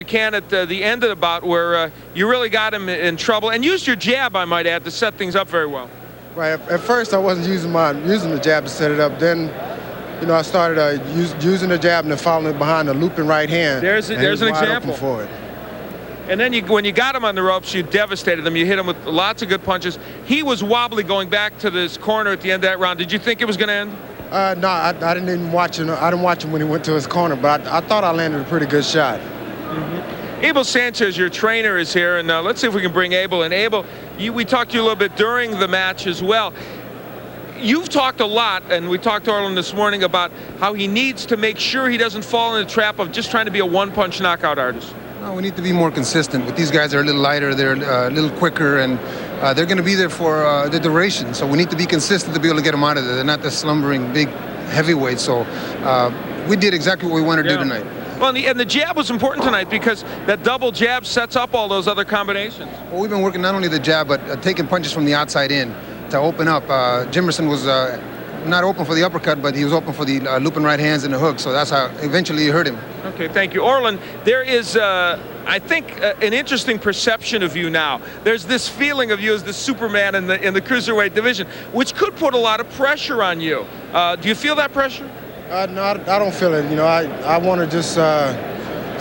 can at the end of the bout where you really got him in trouble and used your jab, I might add, to set things up very well. Right. At first, I wasn't using the jab to set it up. Then, you know, I started using the jab and then following it behind the looping right hand. There's an example for it. And then when you got him on the ropes, you devastated him. You hit him with lots of good punches. He was wobbly going back to this corner at the end of that round. Did you think it was going to end? No, I didn't even watch him. I didn't watch him when he went to his corner, but I thought I landed a pretty good shot. Abel Sanchez, your trainer, is here, and let's see if we can bring Abel. And Abel, we talked to you a little bit during the match as well. You've talked a lot, and we talked to Arlen this morning about how he needs to make sure he doesn't fall in the trap of just trying to be a one-punch knockout artist. No, we need to be more consistent. With these guys, they're a little lighter, they're a little quicker, and they're going to be there for the duration. So we need to be consistent to be able to get them out of there. They're not the slumbering big heavyweights. So we did exactly what we wanted to do tonight. Well, and the jab was important tonight because that double jab sets up all those other combinations. Well, we've been working not only the jab, but taking punches from the outside in to open up. Jimerson was not open for the uppercut, but he was open for the looping right hands and the hook, so that's how eventually he hurt him. Okay, thank you. Arlen, there is, I think, an interesting perception of you now. There's this feeling of you as the Superman in the cruiserweight division, which could put a lot of pressure on you. Do you feel that pressure? No, I don't feel it. You know, I want to just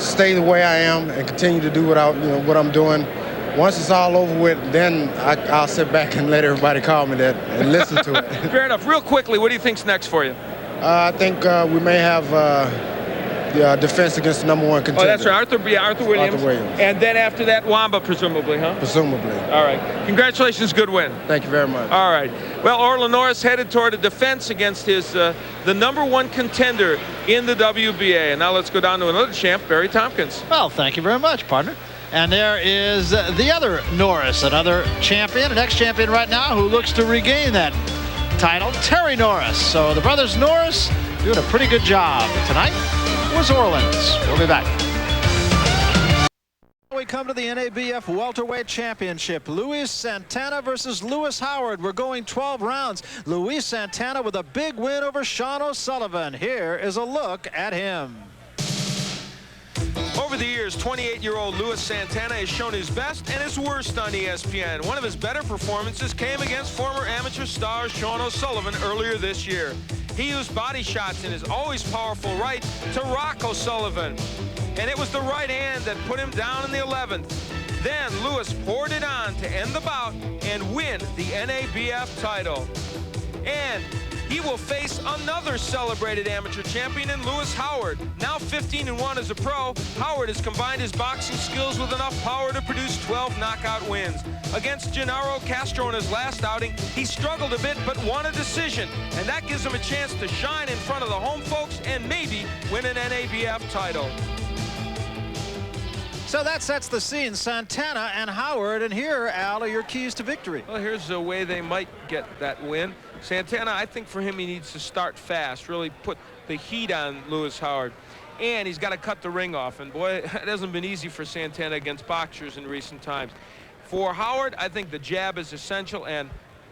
stay the way I am and continue to do what I'm doing. Once it's all over with, then I'll sit back and let everybody call me that and listen to it. Fair enough. Real quickly, what do you think's next for you? I think we may have the defense against the #1 contender. Oh, that's right. Arthur Williams. Arthur Williams. And then after that, Wamba, presumably, huh? Presumably. All right. Congratulations. Good win. Thank you very much. All right. Well, Arlen Norris headed toward a defense against his the #1 contender in the WBA. And now let's go down to another champ, Barry Tompkins. Well, thank you very much, partner. And there is the other Norris, another champion, an ex-champion right now who looks to regain that title, Terry Norris. So the brothers Norris doing a pretty good job. Tonight was Orleans. We'll be back. We come to the NABF Welterweight Championship. Luis Santana versus Lewis Howard. We're going 12 rounds. Luis Santana with a big win over Sean O'Sullivan. Here is a look at him. Over the years, 28-year-old Luis Santana has shown his best and his worst on ESPN. One of his better performances came against former amateur star Sean O'Sullivan earlier this year. He used body shots in his always powerful right to rock O'Sullivan. And it was the right hand that put him down in the 11th. Then Luis poured it on to end the bout and win the NABF title. And he will face another celebrated amateur champion in Lewis Howard. Now 15-1 as a pro, Howard has combined his boxing skills with enough power to produce 12 knockout wins. Against Gennaro Castro in his last outing, he struggled a bit but won a decision, and that gives him a chance to shine in front of the home folks and maybe win an NABF title. So that sets the scene, Santana and Howard, and here, Al, are your keys to victory. Well, here's the way they might get that win. Santana, I think for him, he needs to start fast, really put the heat on Lewis Howard. And he's got to cut the ring off. And boy, it hasn't been easy for Santana against boxers in recent times. For Howard, I think the jab is essential and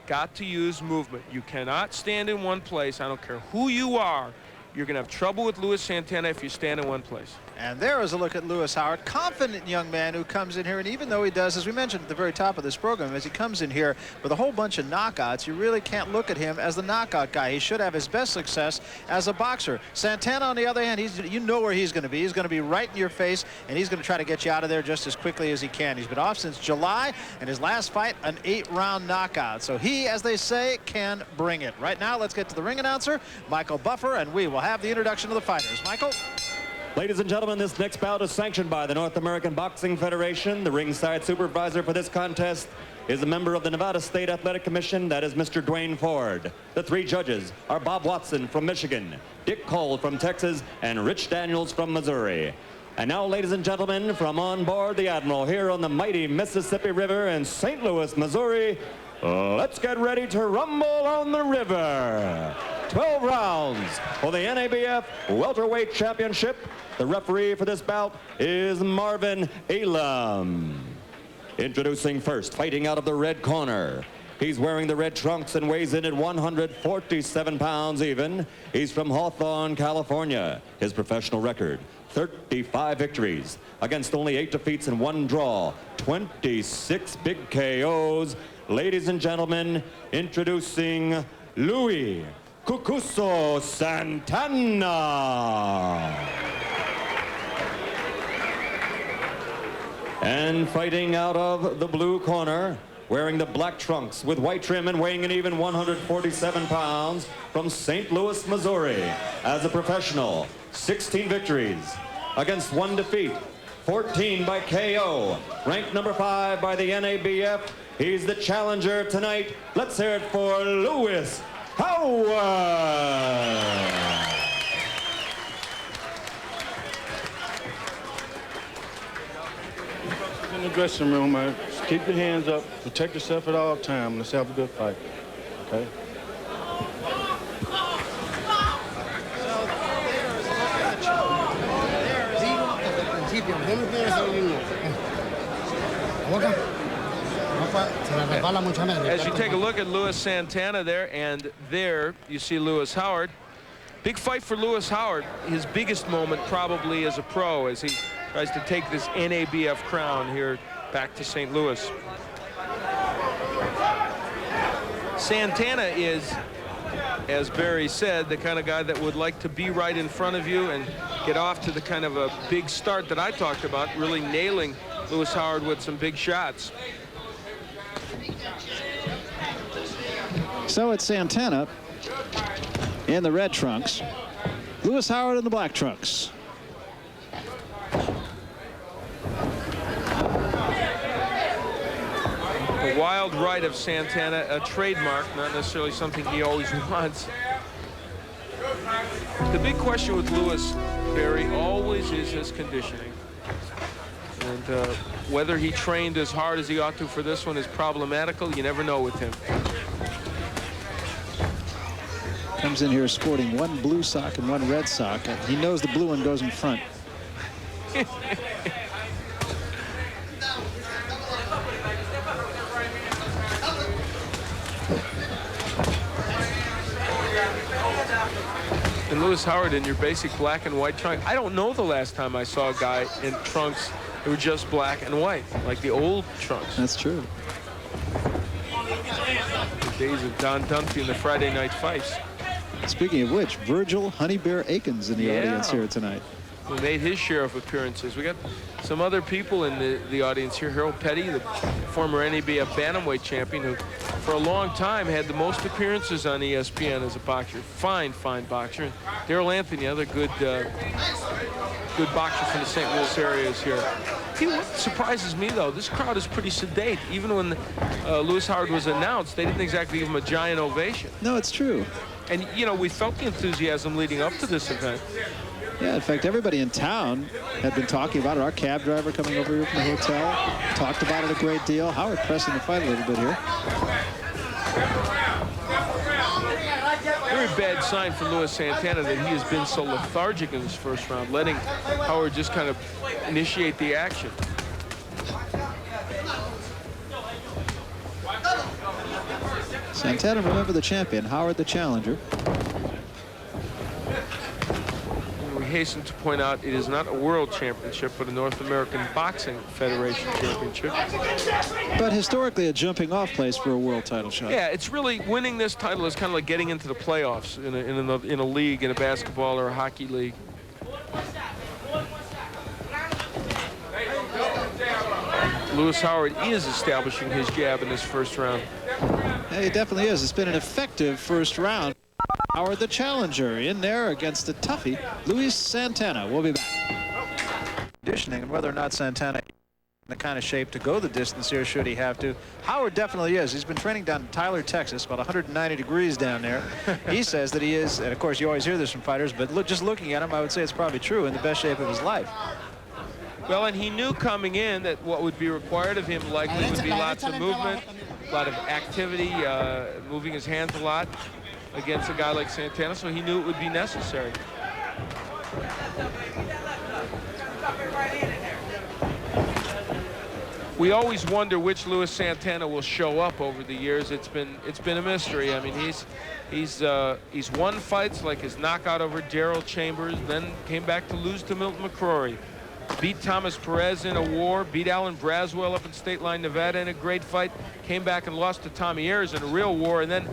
got to use movement. You cannot stand in one place. I don't care who you are. You're going to have trouble with Luis Santana if you stand in one place. And there is a look at Lewis Howard, confident young man who comes in here, and even though he does, as we mentioned at the very top of this program, as he comes in here with a whole bunch of knockouts, you really can't look at him as the knockout guy. He should have his best success as a boxer. Santana, on the other hand, you know where he's going to be. He's going to be right in your face, and he's going to try to get you out of there just as quickly as he can. He's been off since July, and his last fight, an 8-round knockout. So he, as they say, can bring it. Right now, let's get to the ring announcer, Michael Buffer, and we will have the introduction of the fighters. Michael? Ladies and gentlemen, this next bout is sanctioned by the North American Boxing Federation. The ringside supervisor for this contest is a member of the Nevada State Athletic Commission. That is Mr. Dwayne Ford. The three judges are Bob Watson from Michigan, Dick Cole from Texas, and Rich Daniels from Missouri. And now, ladies and gentlemen, from on board the Admiral here on the mighty Mississippi River in St. Louis, Missouri, let's get ready to rumble on the river. 12 rounds for the NABF Welterweight Championship. The referee for this bout is Marvin Elam. Introducing first, fighting out of the red corner. He's wearing the red trunks and weighs in at 147 pounds even. He's from Hawthorne, California. His professional record, 35 victories against only 8 defeats and 1 draw, 26 big KOs. Ladies and gentlemen, introducing Luis Cucuso Santana. And fighting out of the blue corner, wearing the black trunks with white trim and weighing an even 147 pounds, from St. Louis, Missouri. As a professional, 16 victories against 1 defeat, 14 by KO. Ranked number 5 by the NABF. He's the challenger tonight. Let's hear it for Luis Howard. In the dressing room, man. Just keep your hands up. Protect yourself at all times. Let's have a good fight. Okay? As you take a look at Luis Santana there, and there you see Luis Howard. Big fight for Luis Howard. His biggest moment probably as a pro, as he tries to take this NABF crown here back to St. Louis. Santana is, as Barry said, the kind of guy that would like to be right in front of you and get off to the kind of a big start that I talked about, really nailing Luis Howard with some big shots. So it's Santana in the red trunks, Luis Howard in the black trunks. A wild right of Santana, a trademark, not necessarily something he always wants. The big question with Luis, Barry, always is his conditioning. And whether he trained as hard as he ought to for this one is problematical. You never know with him. Comes in here sporting 1 blue sock and 1 red sock. He knows the blue one goes in front. And Luis Howard in your basic black and white trunk. I don't know the last time I saw a guy in trunks that were just black and white, like the old trunks. That's true. The days of Don Dunphy and the Friday night fights. Speaking of which, Virgil Honey Bear Akins in the audience here tonight. Who made his share of appearances. We got some other people in the audience here. Harold Petty, the former NABF bantamweight champion, who for a long time had the most appearances on ESPN as a boxer. Fine, fine boxer. And Daryl Anthony, other good boxer from the St. Louis area, is here. What surprises me, though, this crowd is pretty sedate. Even when Luis Howard was announced, they didn't exactly give him a giant ovation. No, it's true. And, you know, we felt the enthusiasm leading up to this event. Yeah, in fact, everybody in town had been talking about it. Our cab driver coming over here from the hotel talked about it a great deal. Howard pressing the fight a little bit here. Very bad sign for Luis Santana that he has been so lethargic in this first round, letting Howard just kind of initiate the action. Santana, remember the champion, Howard the challenger. We hasten to point out it is not a world championship, but a North American Boxing Federation championship. But historically a jumping off place for a world title shot. Yeah, it's really, winning this title is kind of like getting into the playoffs in a league, in a basketball or a hockey league. Luis Howard is establishing his jab in this first round. Yeah, he definitely is. It's been an effective first round. Howard the challenger in there against the toughie, Luis Santana. We'll be back. Conditioning and whether or not Santana in the kind of shape to go the distance here should he have to. Howard definitely is. He's been training down in Tyler, Texas, about 190 degrees down there. He says that he is, and of course you always hear this from fighters, but look, just looking at him, I would say it's probably true, in the best shape of his life. Well, and he knew coming in that what would be required of him likely would be lots of movement, a lot of activity, moving his hands a lot against a guy like Santana, so he knew it would be necessary. we always wonder which Luis Santana will show up over the years. It's been a mystery. I mean, he's won fights like his knockout over Darrell Chambers, then came back to lose to Milton McCrory. Beat Thomas Perez in a war, beat Alan Braswell up in State Line, Nevada in a great fight, came back and lost to Tommy Ayers in a real war, and then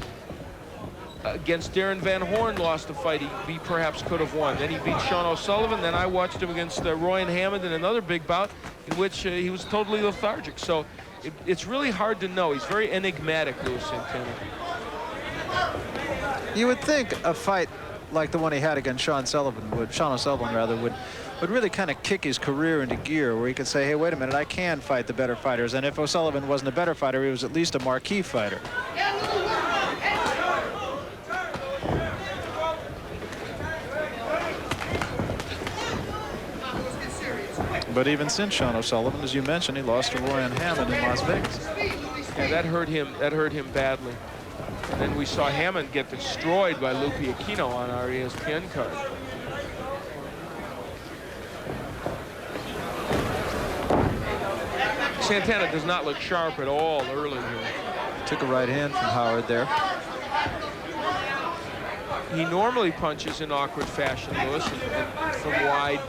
against Darren Van Horn lost a fight he perhaps could have won. Then he beat Sean O'Sullivan. Then I watched him against Roy and Hammond in another big bout in which he was totally lethargic. So it's really hard to know. He's very enigmatic, Luis Santana. You would think a fight like the one he had against Sean O'Sullivan would really kind of kick his career into gear, where he could say, hey, wait a minute, I can fight the better fighters. And if O'Sullivan wasn't a better fighter, he was at least a marquee fighter. But even since Sean O'Sullivan, as you mentioned, he lost to Roy and Hammond in Las Vegas. Yeah, that hurt him badly. And then we saw Hammond get destroyed by Lupe Aquino on our ESPN card. Santana does not look sharp at all early here. Took a right hand from Howard there. He normally punches in awkward fashion, Lewis, and from wide,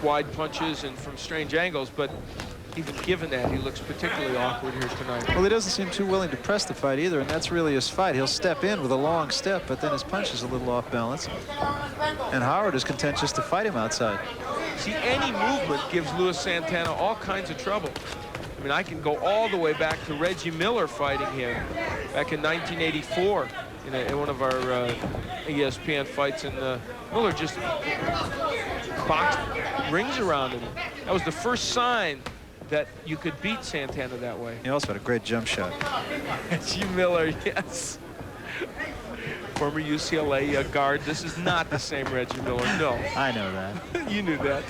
wide punches and from strange angles, but even given that, he looks particularly awkward here tonight. Well, he doesn't seem too willing to press the fight either, and that's really his fight. He'll step in with a long step, but then his punch is a little off balance. And Howard is content just to fight him outside. See, any movement gives Luis Santana all kinds of trouble. I mean, I can go all the way back to Reggie Miller fighting him back in 1984 in one of our ESPN fights, and Miller just boxed rings around him. That was the first sign that you could beat Santana that way. He also had a great jump shot. Reggie Miller, yes. Former UCLA guard. This is not the same Reggie Miller, no. I know that. You knew that.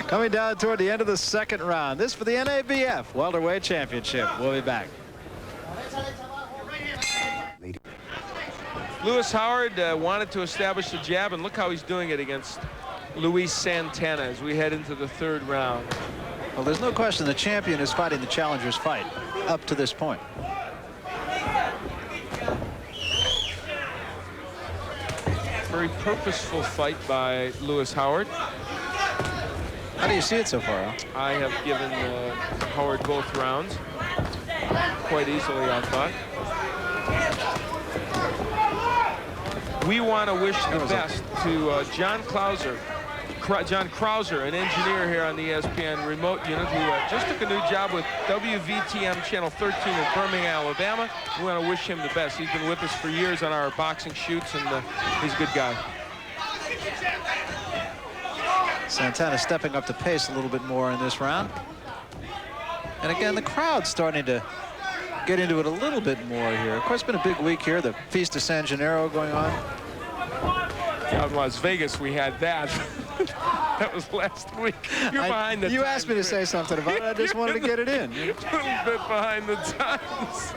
Coming down toward the end of the second round. This for the NABF Welterweight Championship. We'll be back. Lewis Howard wanted to establish the jab, and look how he's doing it against Luis Santana as we head into the third round. Well, there's no question the champion is fighting the challenger's fight up to this point. Very purposeful fight by Lewis Howard. How do you see it so far, Al? I have given Howard both rounds quite easily, I thought. We want to wish the best to John Krauser, an engineer here on the ESPN remote unit, who just took a new job with WVTM Channel 13 in Birmingham, Alabama. We want to wish him the best. He's been with us for years on our boxing shoots, and he's a good guy. Santana stepping up the pace a little bit more in this round. And again, the crowd's starting to get into it a little bit more here. Of course, it's been a big week here. The Feast of San Gennaro going on. Out in Las Vegas, we had that. That was last week. You're behind the times. You asked me to say something about it. I just wanted to get it in. A little bit behind the times.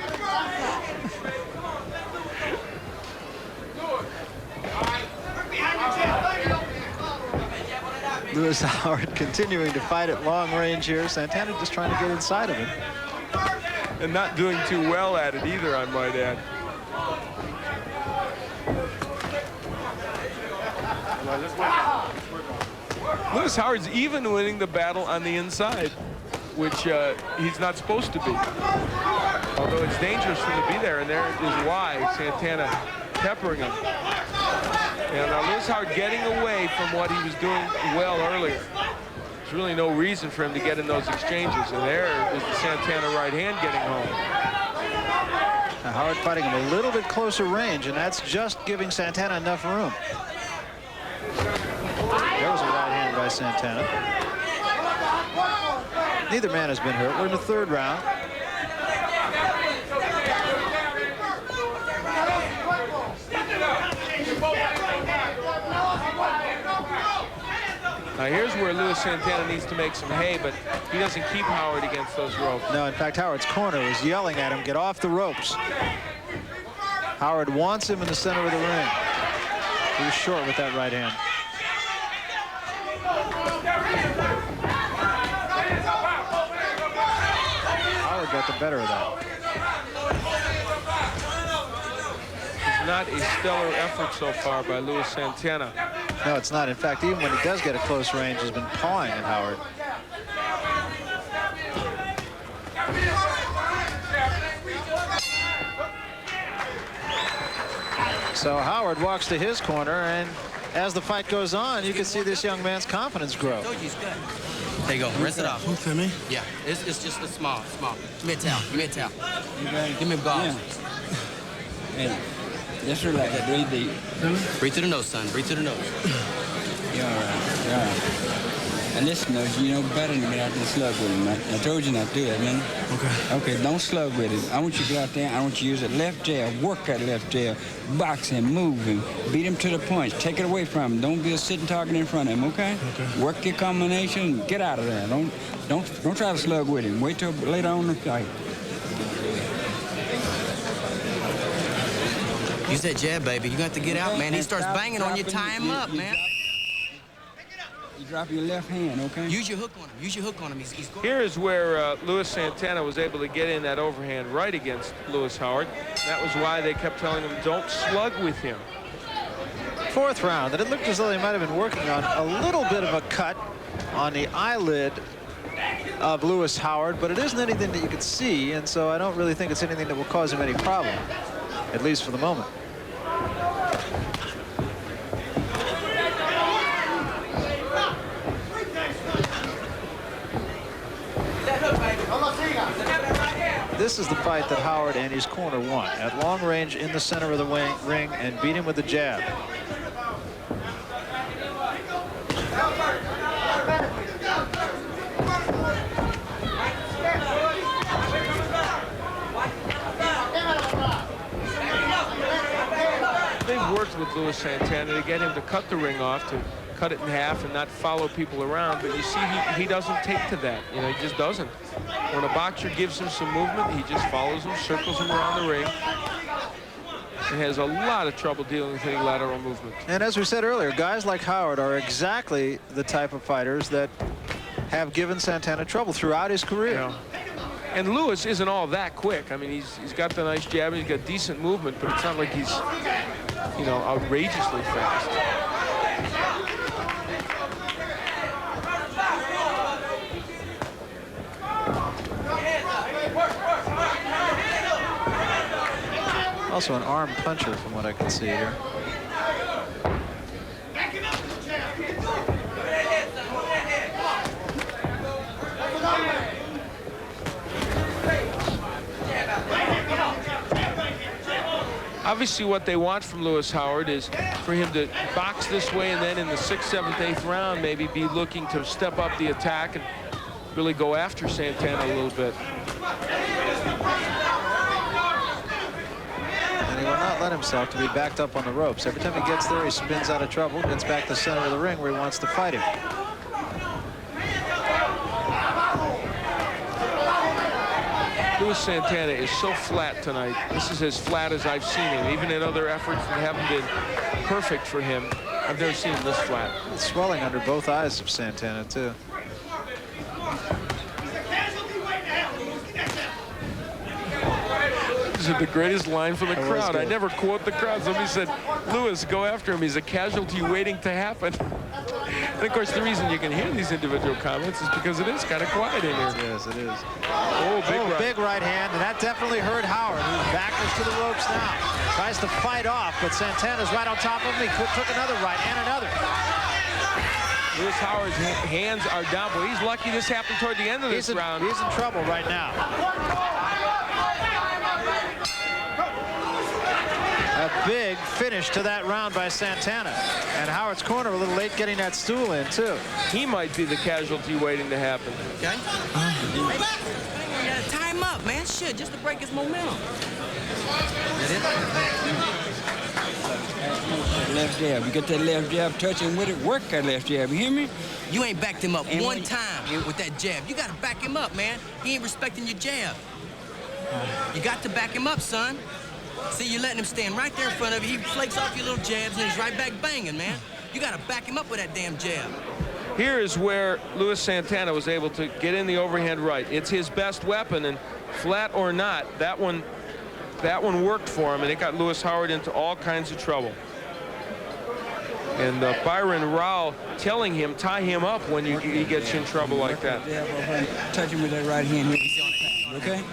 Lewis Howard continuing to fight at long range here. Santana just trying to get inside of him. And not doing too well at it either, I might add. Lewis Howard's even winning the battle on the inside, which he's not supposed to be. Although it's dangerous for him to be there, and there is why Santana peppering him. And now Lewis Howard getting away from what he was doing well earlier. There's really no reason for him to get in those exchanges, and there is the Santana right hand getting home. Now Howard fighting him a little bit closer range, and that's just giving Santana enough room. There was a right hand by Santana. Neither man has been hurt. We're in the third round. Now here's where Luis Santana needs to make some hay, but he doesn't keep Howard against those ropes. No, in fact, Howard's corner was yelling at him, get off the ropes. Howard wants him in the center of the ring. He was short with that right hand. got the better of that. It's not a stellar effort so far by Luis Santana. No, it's not. In fact, even when he does get a close range, he's been pawing at Howard. So Howard walks to his corner, and as the fight goes on, you can see this young man's confidence grow. Told you he's good. There you go. Rinse it off. Okay, me? Yeah, it's just a small. Give me a towel. Give me a towel. Give me a gauze. Yeah. Hey, just relax. Breathe deep. Breathe through the nose, son. Breathe through the nose. You're all right. You're all right. And listen, you know better than to get out there and slug with him, man. I told you not to do that, man. Okay. Okay, don't slug with him. I want you to go out there. I want you to use that left jab. Work that left jab. Box him, move him. Beat him to the punch. Take it away from him. Don't be a sitting target in front of him, okay? Okay. Work your combination. Get out of there. Don't try to slug with him. Wait till later on in the fight. Use that jab, baby. You got to get out, man. He starts banging on you. Tie him up, man. You drop your left hand, okay? Use your hook on him. Use your hook on him. He's going. Here is where Luis Santana was able to get in that overhand right against Lewis Howard. That was why they kept telling him, don't slug with him. Fourth round, and it looked as though they might have been working on a little bit of a cut on the eyelid of Lewis Howard, but it isn't anything that you could see, and so I don't really think it's anything that will cause him any problem, at least for the moment. This is the fight that Howard and his corner won. At long range in the center of the ring and beat him with the jab. They've worked with Luis Santana to get him to cut the ring off, to cut it in half and not follow people around, but you see he doesn't take to that. You know, he just doesn't. When a boxer gives him some movement, he just follows him, circles him around the ring, and has a lot of trouble dealing with any lateral movement. And as we said earlier, guys like Howard are exactly the type of fighters that have given Santana trouble throughout his career. Yeah. And Lewis isn't all that quick. I mean, he's got the nice jab, and he's got decent movement, but it's not like he's, you know, outrageously fast. Also an arm puncher from what I can see here. Obviously, what they want from Lewis Howard is for him to box this way, and then in the 6th, 7th, 8th round, maybe be looking to step up the attack and really go after Santana a little bit. And he will not let himself to be backed up on the ropes. Every time he gets there, he spins out of trouble, gets back to the center of the ring where he wants to fight him. Luis Santana is so flat tonight. This is as flat as I've seen him. Even in other efforts that haven't been perfect for him, I've never seen him this flat. It's swelling under both eyes of Santana, too. This is the greatest line from the crowd. I never quote the crowd. Somebody said, Lewis, go after him. He's a casualty waiting to happen. And of course, the reason you can hear these individual comments is because it is kind of quiet in here. Yes, it is. Oh, big right hand, and that definitely hurt Howard, who's backwards to the ropes now. Tries to fight off, but Santana's right on top of him. He took another right and another. Lewis Howard's hands are down, but he's lucky this happened toward the end of this round. He's in trouble right now. A big finish to that round by Santana. And Howard's corner a little late getting that stool in, too. He might be the casualty waiting to happen. Okay? You gotta tie him up, man. Shit, just to break his momentum. Left jab. You get that left jab, touch him with it, work that left jab. You hear me? You ain't backed him up one time with that jab. You gotta back him up, man. He ain't respecting your jab. You got to back him up, son. See, you're letting him stand right there in front of you. He flakes off your little jabs, and he's right back banging, man. You got to back him up with that damn jab. Here is where Luis Santana was able to get in the overhand right. It's his best weapon, and flat or not, that one worked for him, and it got Lewis Howard into all kinds of trouble. And Byron Rao telling him, tie him up when he gets in trouble like that. Touch him with that right hand here. Okay?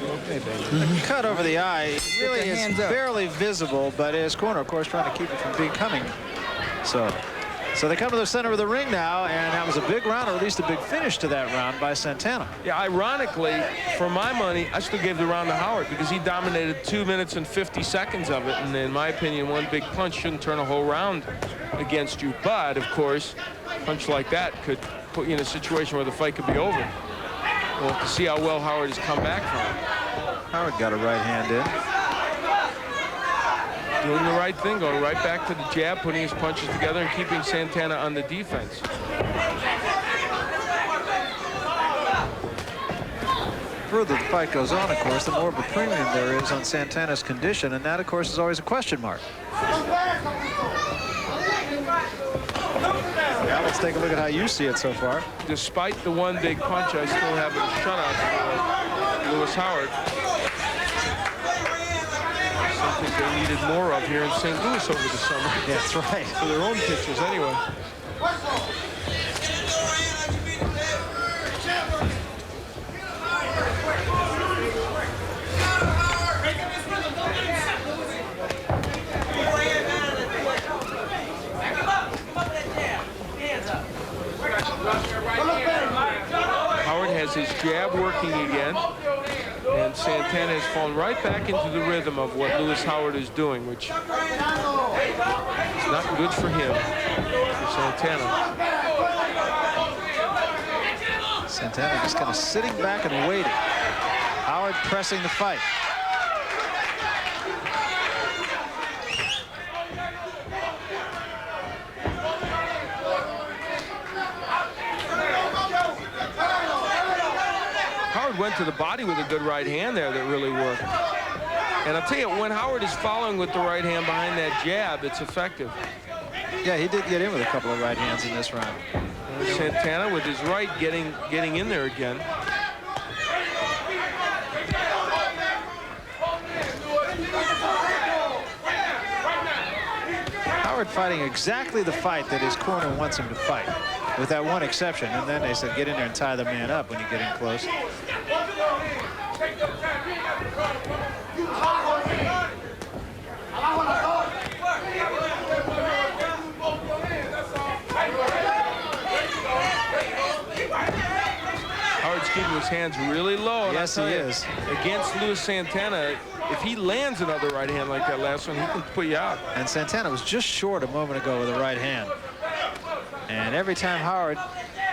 Okay, baby. The cut over the eye really is barely visible, but his corner, of course, trying to keep it from becoming so. So they come to the center of the ring now, and that was a big round, or at least a big finish to that round by Santana. Yeah, ironically, for my money, I still gave the round to Howard because he dominated 2 minutes and 50 seconds of it. And in my opinion, one big punch shouldn't turn a whole round against you. But, of course, a punch like that could put you in a situation where the fight could be over. We'll have to see how well Howard has come back from it. Howard got a right hand in. Doing the right thing, going right back to the jab, putting his punches together and keeping Santana on the defense. The further the fight goes on, of course, the more of a premium there is on Santana's condition, and that, of course, is always a question mark. Now let's take a look at how you see it so far. Despite the one big punch, I still have a shutout for Lewis Howard. Something they needed more of here in St. Louis over the summer. Yeah, that's right. For their own pitchers, anyway. Howard has his jab working again. And Santana has fallen right back into the rhythm of what Lewis Howard is doing, which is not good for him, for Santana. Santana just kind of sitting back and waiting. Howard pressing the fight. Went to the body with a good right hand there that really worked. And I'll tell you, when Howard is following with the right hand behind that jab, it's effective. Yeah, he did get in with a couple of right hands in this round. Santana with his right getting in there again. Howard fighting exactly the fight that his corner wants him to fight, with that one exception. And then they said, get in there and tie the man up when you get in close. Howard's keeping his hands really low. Yes, he is. Against Luis Santana, if he lands another right hand like that last one, he can put you out. And Santana was just short a moment ago with a right hand. And every time Howard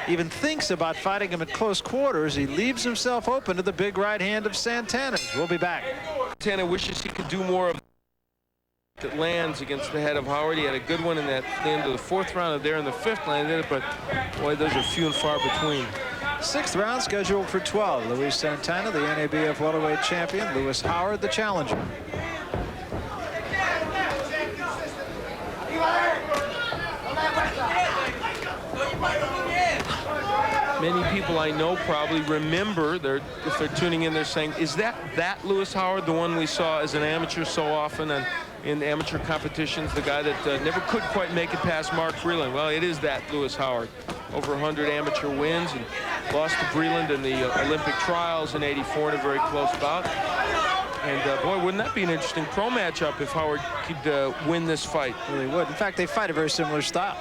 even thinks about fighting him at close quarters, he leaves himself open to the big right hand of Santana's. We'll be back. Santana wishes he could do more of that lands against the head of Howard. He had a good one in that the end of the fourth round, and there in the fifth landed it, but boy, those are few and far between. Sixth round scheduled for 12. Luis Santana, the NABF welterweight champion. Lewis Howard, the challenger. Many people I know probably remember, if they're tuning in, they're saying, is that Lewis Howard, the one we saw as an amateur so often and in amateur competitions, the guy that never could quite make it past Mark Breland? Well, it is that Lewis Howard. Over 100 amateur wins and lost to Breland in the Olympic trials in '84 in a very close bout. And boy, wouldn't that be an interesting pro matchup if Howard could win this fight? Really would. In fact, they fight a very similar style.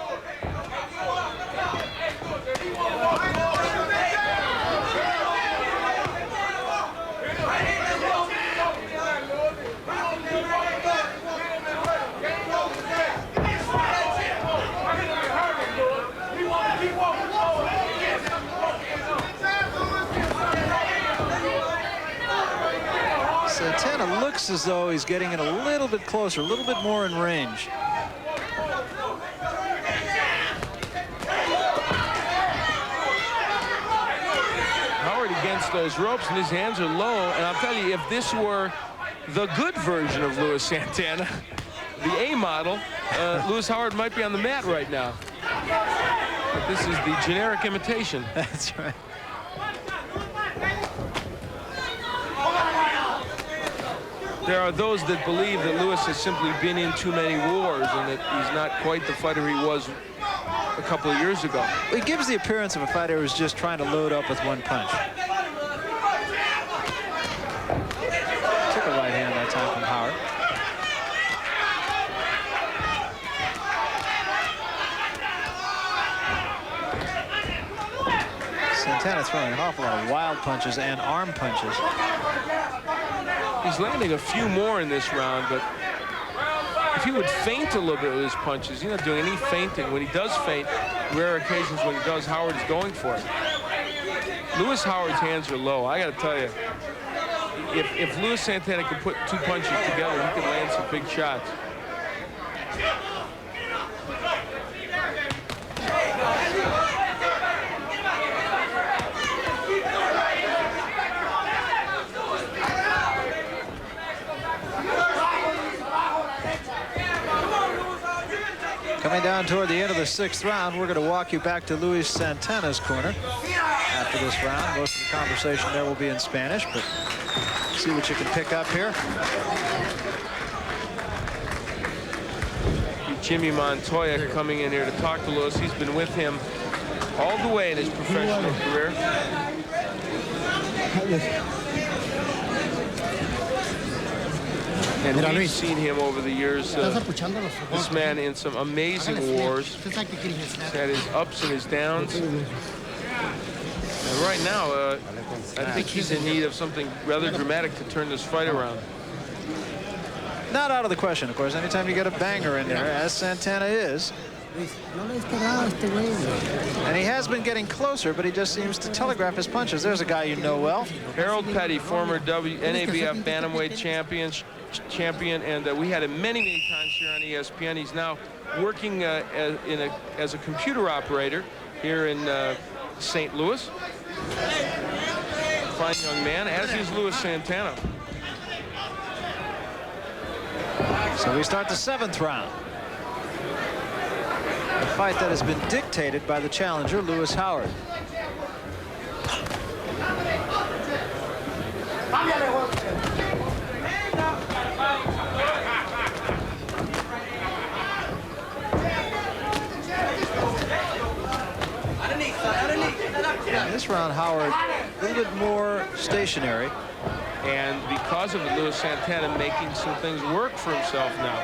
Santana looks as though he's getting in a little bit closer, a little bit more in range. Howard against those ropes, and his hands are low. And I'll tell you, if this were the good version of Luis Santana, the A model, Lewis Howard might be on the mat right now. But this is the generic imitation. That's right. There are those that believe that Lewis has simply been in too many wars and that he's not quite the fighter he was a couple of years ago. He gives the appearance of a fighter who's just trying to load up with one punch. Took a right hand that time from Howard. Santana throwing an awful lot of wild punches and arm punches. He's landing a few more in this round, but if he would feint a little bit with his punches, he's not doing any feinting. When he does feint, rare occasions when he does, Howard is going for it. Lewis Howard's hands are low. I got to tell you, if Lewis Santana can put two punches together, he can land some big shots. Coming down toward the end of the 6th round, we're going to walk you back to Luis Santana's corner after this round. Most of the conversation there will be in Spanish, but see what you can pick up here. Jimmy Montoya coming in here to talk to Lewis. He's been with him all the way in his professional career. And we've seen him over the years, this man in some amazing wars. He's had his ups and his downs. And right now, I think he's in need of something rather dramatic to turn this fight around. Not out of the question, of course, anytime you get a banger in there, as Santana is. And he has been getting closer, but he just seems to telegraph his punches. There's a guy you know well. Harold Petty, former NABF bantamweight champion, and we had him many times here on ESPN. He's now working as a computer operator here in St. Louis. Fine young man, as is Luis Santana. So we start the 7th round. A fight that has been dictated by the challenger, Lewis Howard. In this round, Howard a little bit more stationary. And because of it, Luis Santana making some things work for himself now.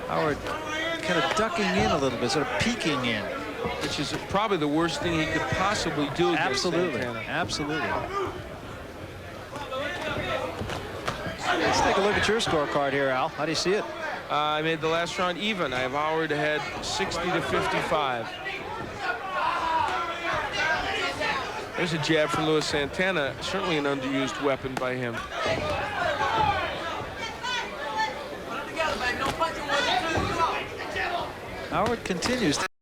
Howard kind of ducking in a little bit, sort of peeking in. Which is probably the worst thing he could possibly do against Santana. Absolutely. Let's take a look at your scorecard here, Al. How do you see it? I made the last round even. I have Howard ahead 60-55. There's a jab from Luis Santana, certainly an underused weapon by him. Howard continues